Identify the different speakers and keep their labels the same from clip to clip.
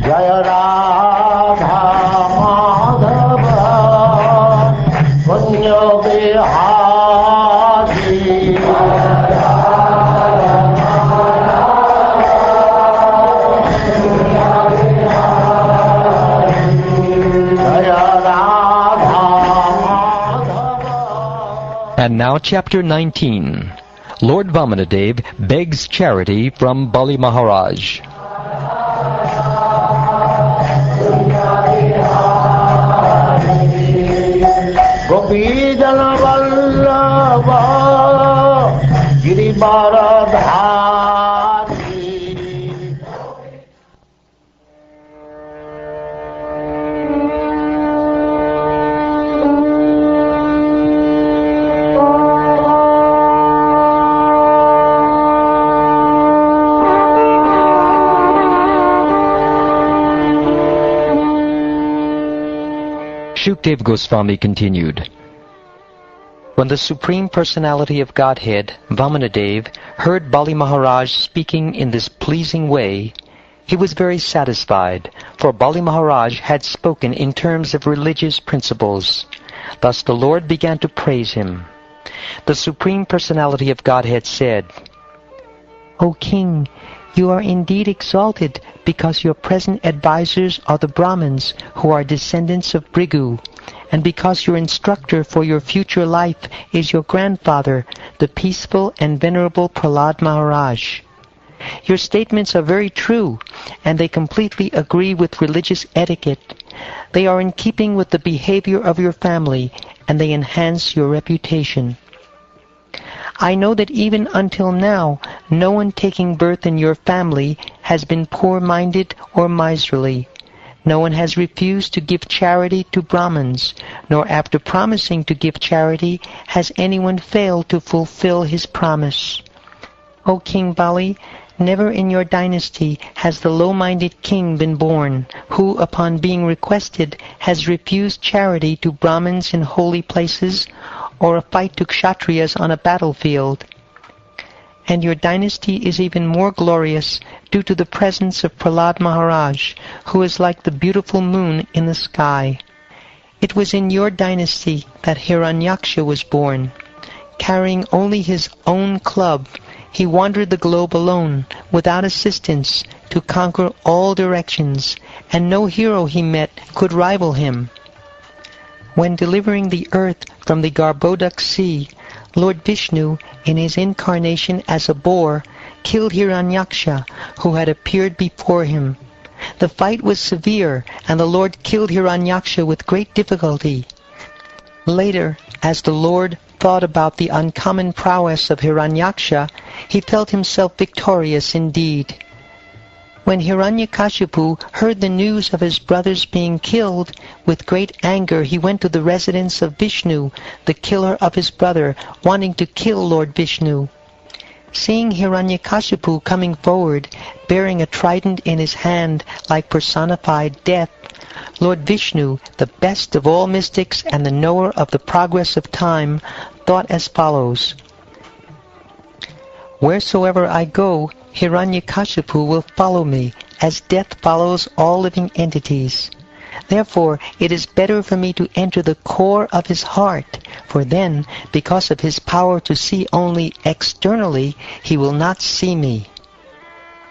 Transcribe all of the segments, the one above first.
Speaker 1: Jaya Radha Madhava Punya Vihari
Speaker 2: And now chapter 19. Lord Vamanadeva begs charity from Bali Maharaj.
Speaker 1: Gopijana Vallabha Girivaradhari.
Speaker 2: Shukdev Goswami continued. When the Supreme Personality of Godhead, Vamanadeva, heard Bali Maharaj speaking in this pleasing way, he was very satisfied, for Bali Maharaj had spoken in terms of religious principles. Thus the Lord began to praise him. The Supreme Personality of Godhead said, O King, you are indeed exalted because your present advisers are the Brahmins who are descendants of Bhrigu, and because your instructor for your future life is your grandfather, the peaceful and venerable Prahlad Maharaj. Your statements are very true, and they completely agree with religious etiquette. They are in keeping with the behavior of your family, and they enhance your reputation. I know that even until now, no one taking birth in your family has been poor-minded or miserly. No one has refused to give charity to Brahmins, nor after promising to give charity has anyone failed to fulfill his promise. O King Bali, never in your dynasty has the low-minded king been born, who, upon being requested, has refused charity to Brahmins in holy places, or a fight to Kshatriyas on a battlefield. And your dynasty is even more glorious due to the presence of Prahlad Maharaj, who is like the beautiful moon in the sky. It was in your dynasty that Hiranyaksha was born. Carrying only his own club, he wandered the globe alone, without assistance, to conquer all directions, and no hero he met could rival him. When delivering the earth from the Garbhodak sea, Lord Vishnu, in his incarnation as a boar, killed Hiranyaksha, who had appeared before him. The fight was severe, and the Lord killed Hiranyaksha with great difficulty. Later, as the Lord thought about the uncommon prowess of Hiranyaksha, he felt himself victorious indeed. When Hiranyakashipu heard the news of his brothers being killed, with great anger he went to the residence of Vishnu, the killer of his brother, wanting to kill Lord Vishnu. Seeing Hiranyakashipu coming forward, bearing a trident in his hand like personified death, Lord Vishnu, the best of all mystics and the knower of the progress of time, thought as follows: Wheresoever I go, Hiranyakashipu will follow me, as death follows all living entities. Therefore, it is better for me to enter the core of his heart, for then, because of his power to see only externally, he will not see me.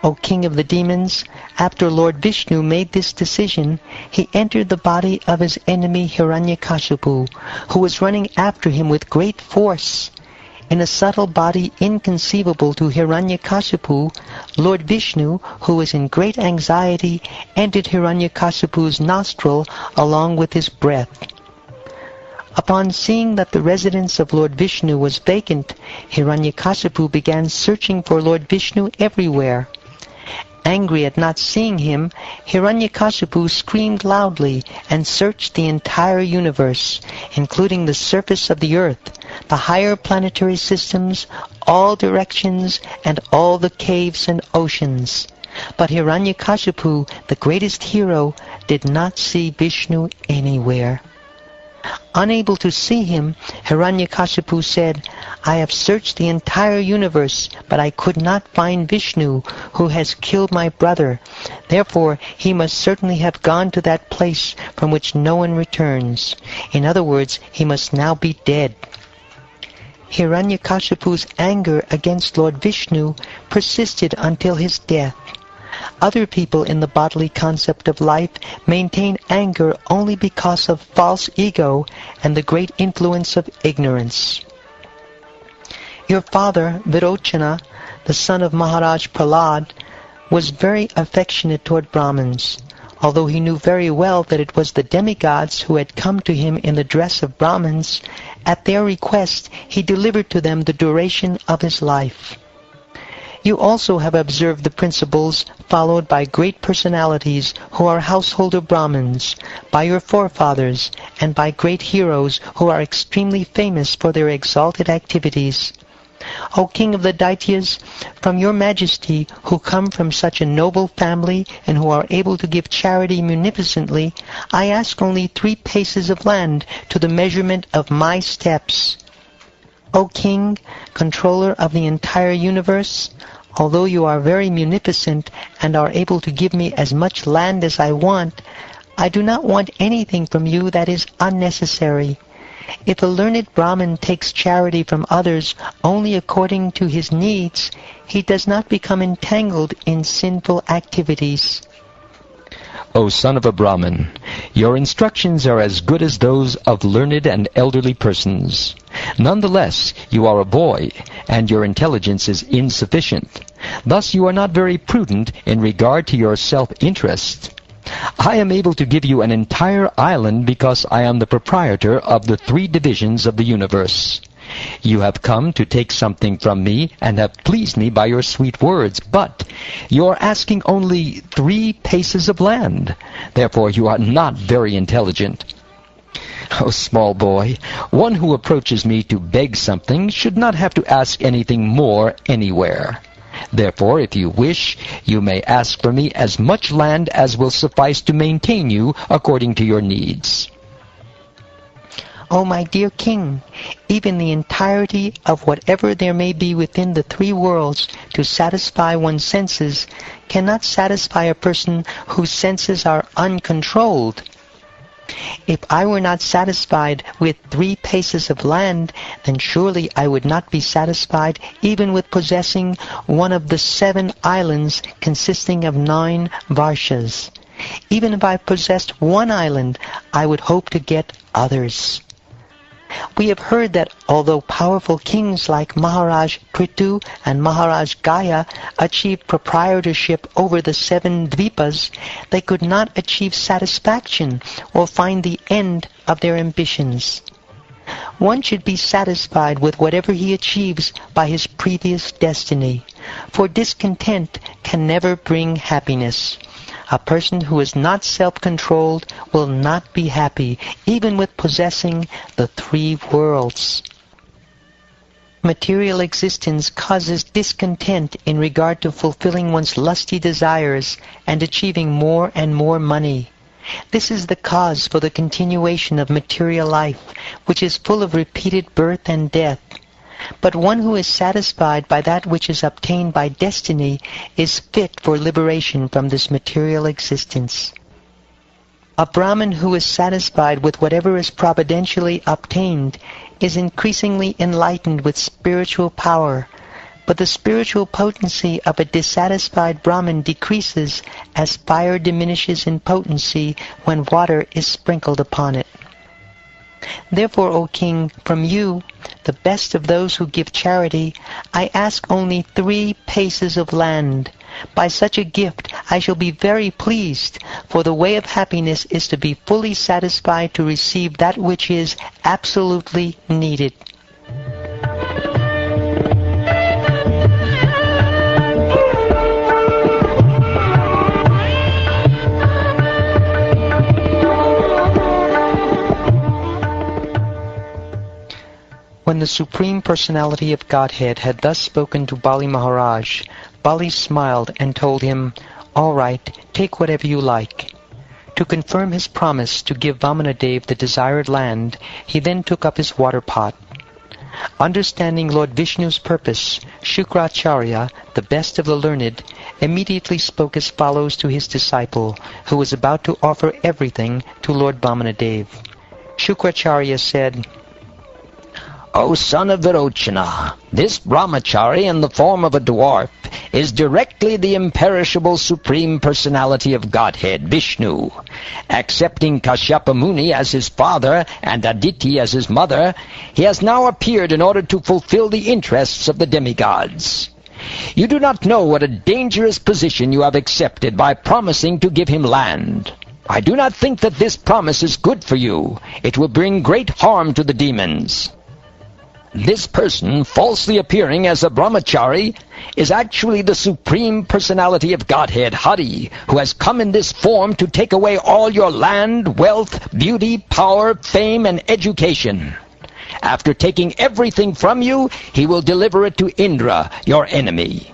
Speaker 2: O King of the Demons, after Lord Vishnu made this decision, he entered the body of his enemy Hiranyakashipu, who was running after him with great force. In a subtle body inconceivable to Hiranyakashipu, Lord Vishnu, who was in great anxiety, entered Hiranyakashipu's nostril along with his breath. Upon seeing that the residence of Lord Vishnu was vacant, Hiranyakashipu began searching for Lord Vishnu everywhere. Angry at not seeing him, Hiranyakashipu screamed loudly and searched the entire universe, including the surface of the earth, the higher planetary systems, all directions, and all the caves and oceans. But Hiranyakashipu, the greatest hero, did not see Vishnu anywhere.
Speaker 3: Unable to see him, Hiranyakashipu said, "I have searched the entire universe, but I could not find Vishnu, who has killed my brother. Therefore, he must certainly have gone to that place from which no one returns. In other words, he must now be dead." Hiranyakashipu's anger against Lord Vishnu persisted until his death. Other people in the bodily concept of life maintain anger only because of false ego and the great influence of ignorance. Your father, Virochana, the son of Maharaj Prahlad, was very affectionate toward Brahmins, although he knew very well that it was the demigods who had come to him in the dress of Brahmins. At their request, he delivered to them the duration of his life. You also have observed the principles followed by great personalities who are householder Brahmins, by your forefathers, and by great heroes who are extremely famous for their exalted activities. O King of the Daityas, from your majesty, who come from such a noble family and who are able to give charity munificently, I ask only 3 paces of land to the measurement of my steps. O King, controller of the entire universe, although you are very munificent and are able to give me as much land as I want, I do not want anything from you that is unnecessary. If a learned Brahmin takes charity from others only according to his needs, he does not become entangled in sinful activities.
Speaker 2: O son of a Brahmin, your instructions are as good as those of learned and elderly persons. Nonetheless, you are a boy, and your intelligence is insufficient. Thus you are not very prudent in regard to your self-interest. I am able to give you an entire island because I am the proprietor of the 3 divisions of the universe. You have come to take something from me and have pleased me by your sweet words, but you are asking only 3 paces of land. Therefore you are not very intelligent. O small boy, one who approaches me to beg something should not have to ask anything more anywhere. Therefore, if you wish, you may ask for me as much land as will suffice to maintain you according to your needs.
Speaker 3: O my dear King, even the entirety of whatever there may be within the 3 worlds to satisfy one's senses cannot satisfy a person whose senses are uncontrolled. If I were not satisfied with 3 paces of land, then surely I would not be satisfied even with possessing one of the 7 islands consisting of 9 varshas. Even if I possessed 1 island, I would hope to get others. We have heard that although powerful kings like Maharaj Prithu and Maharaj Gaya achieved proprietorship over the 7 dvipas, they could not achieve satisfaction or find the end of their ambitions. One should be satisfied with whatever he achieves by his previous destiny, for discontent can never bring happiness. A person who is not self-controlled will not be happy, even with possessing the 3 worlds. Material existence causes discontent in regard to fulfilling one's lusty desires and achieving more and more money. This is the cause for the continuation of material life, which is full of repeated birth and death. But one who is satisfied by that which is obtained by destiny is fit for liberation from this material existence. A Brahmin who is satisfied with whatever is providentially obtained is increasingly enlightened with spiritual power, but the spiritual potency of a dissatisfied Brahmin decreases as fire diminishes in potency when water is sprinkled upon it. Therefore, O King, from you, the best of those who give charity, I ask only 3 paces of land. By such a gift I shall be very pleased, for the way of happiness is to be fully satisfied to receive that which is absolutely needed. When the Supreme Personality of Godhead had thus spoken to Bali Maharaj, Bali smiled and told him, "All right, take whatever you like."
Speaker 2: To confirm his promise to give Vamanadeva the desired land, he then took up his water pot. Understanding Lord Vishnu's purpose, Shukracharya, the best of the learned, immediately spoke as follows to his disciple, who was about to offer everything to Lord Vamanadeva. Shukracharya said,
Speaker 4: O son of Virochana, this brahmachari in the form of a dwarf is directly the imperishable Supreme Personality of Godhead, Vishnu. Accepting Kashyapa Muni as his father and Aditi as his mother, he has now appeared in order to fulfill the interests of the demigods. You do not know what a dangerous position you have accepted by promising to give him land. I do not think that this promise is good for you. It will bring great harm to the demons. This person, falsely appearing as a brahmachari, is actually the Supreme Personality of Godhead, Hari, who has come in this form to take away all your land, wealth, beauty, power, fame, and education. After taking everything from you, he will deliver it to Indra, your enemy.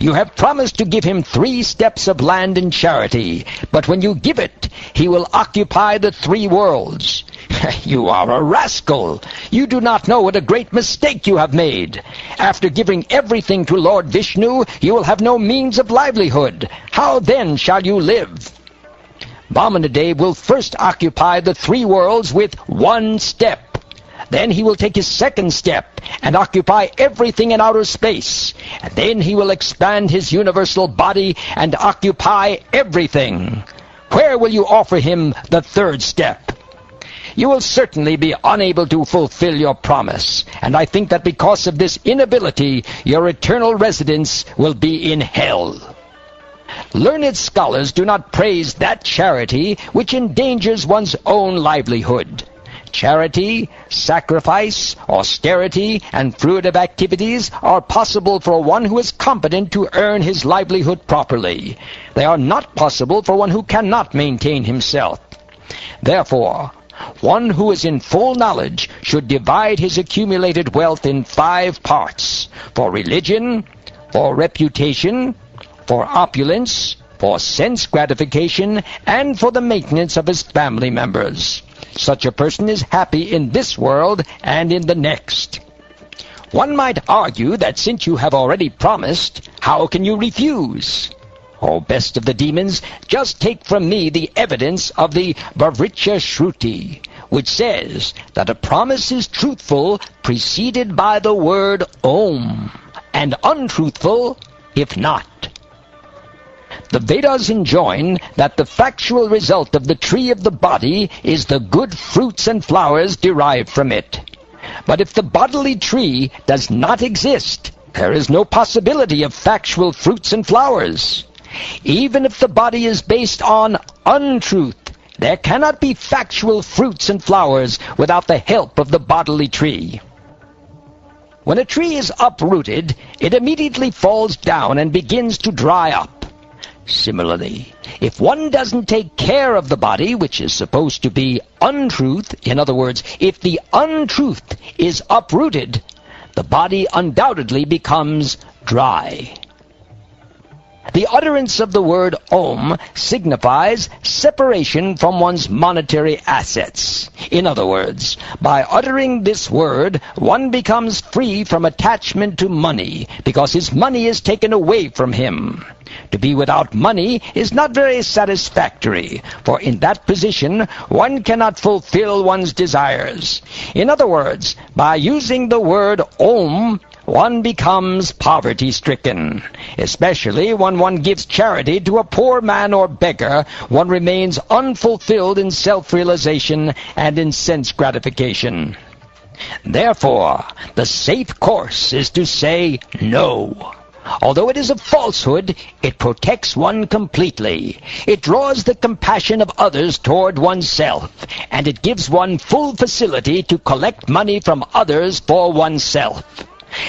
Speaker 4: You have promised to give him 3 steps of land in charity, but when you give it, he will occupy the 3 worlds. You are a rascal. You do not know what a great mistake you have made. After giving everything to Lord Vishnu, you will have no means of livelihood. How then shall you live? Vamanadeva will first occupy the 3 worlds with 1 step. Then he will take his 2nd step and occupy everything in outer space. And then he will expand his universal body and occupy everything. Where will you offer him the 3rd step? You will certainly be unable to fulfill your promise, and I think that because of this inability, your eternal residence will be in hell. Learned scholars do not praise that charity which endangers one's own livelihood. Charity, sacrifice, austerity, and fruitive activities are possible for one who is competent to earn his livelihood properly. They are not possible for one who cannot maintain himself. Therefore, one who is in full knowledge should divide his accumulated wealth in 5 parts: for religion, for reputation, for opulence, for sense gratification, and for the maintenance of his family members. Such a person is happy in this world and in the next. One might argue that since you have already promised, how can you refuse? O best of the demons, just take from me the evidence of the Bhavricha Shruti, which says that a promise is truthful preceded by the word Om, and untruthful if not. The Vedas enjoin that the factual result of the tree of the body is the good fruits and flowers derived from it. But if the bodily tree does not exist, there is no possibility of factual fruits and flowers. Even if the body is based on untruth, there cannot be factual fruits and flowers without the help of the bodily tree. When a tree is uprooted, it immediately falls down and begins to dry up. Similarly, if one doesn't take care of the body, which is supposed to be untruth, in other words, if the untruth is uprooted, the body undoubtedly becomes dry. The utterance of the word Om signifies separation from one's monetary assets. In other words, by uttering this word, one becomes free from attachment to money, because his money is taken away from him. To be without money is not very satisfactory, for in that position one cannot fulfill one's desires. In other words, by using the word Om, one becomes poverty-stricken. Especially when one gives charity to a poor man or beggar, one remains unfulfilled in self-realization and in sense gratification. Therefore, the safe course is to say no. Although it is a falsehood, it protects one completely. It draws the compassion of others toward oneself, and it gives one full facility to collect money from others for oneself.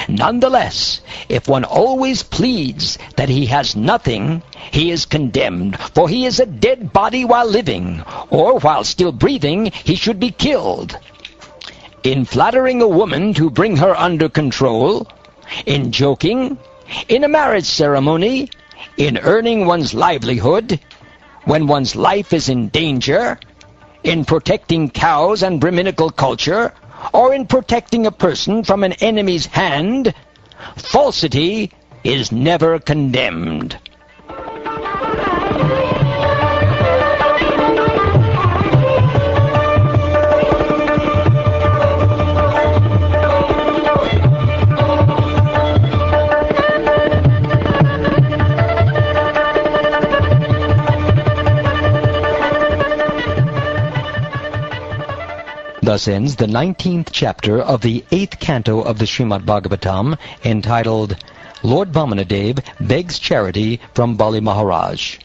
Speaker 4: Nonetheless, if one always pleads that he has nothing, he is condemned, for he is a dead body while living, or while still breathing, he should be killed. In flattering a woman to bring her under control, in joking, in a marriage ceremony, in earning one's livelihood, when one's life is in danger, in protecting cows and Brahminical culture, or in protecting a person from an enemy's hand, falsity is never condemned.
Speaker 2: Thus ends the 19th chapter of the 8th canto of the Srimad Bhagavatam, entitled Lord Vamanadeva Begs Charity from Bali Maharaj.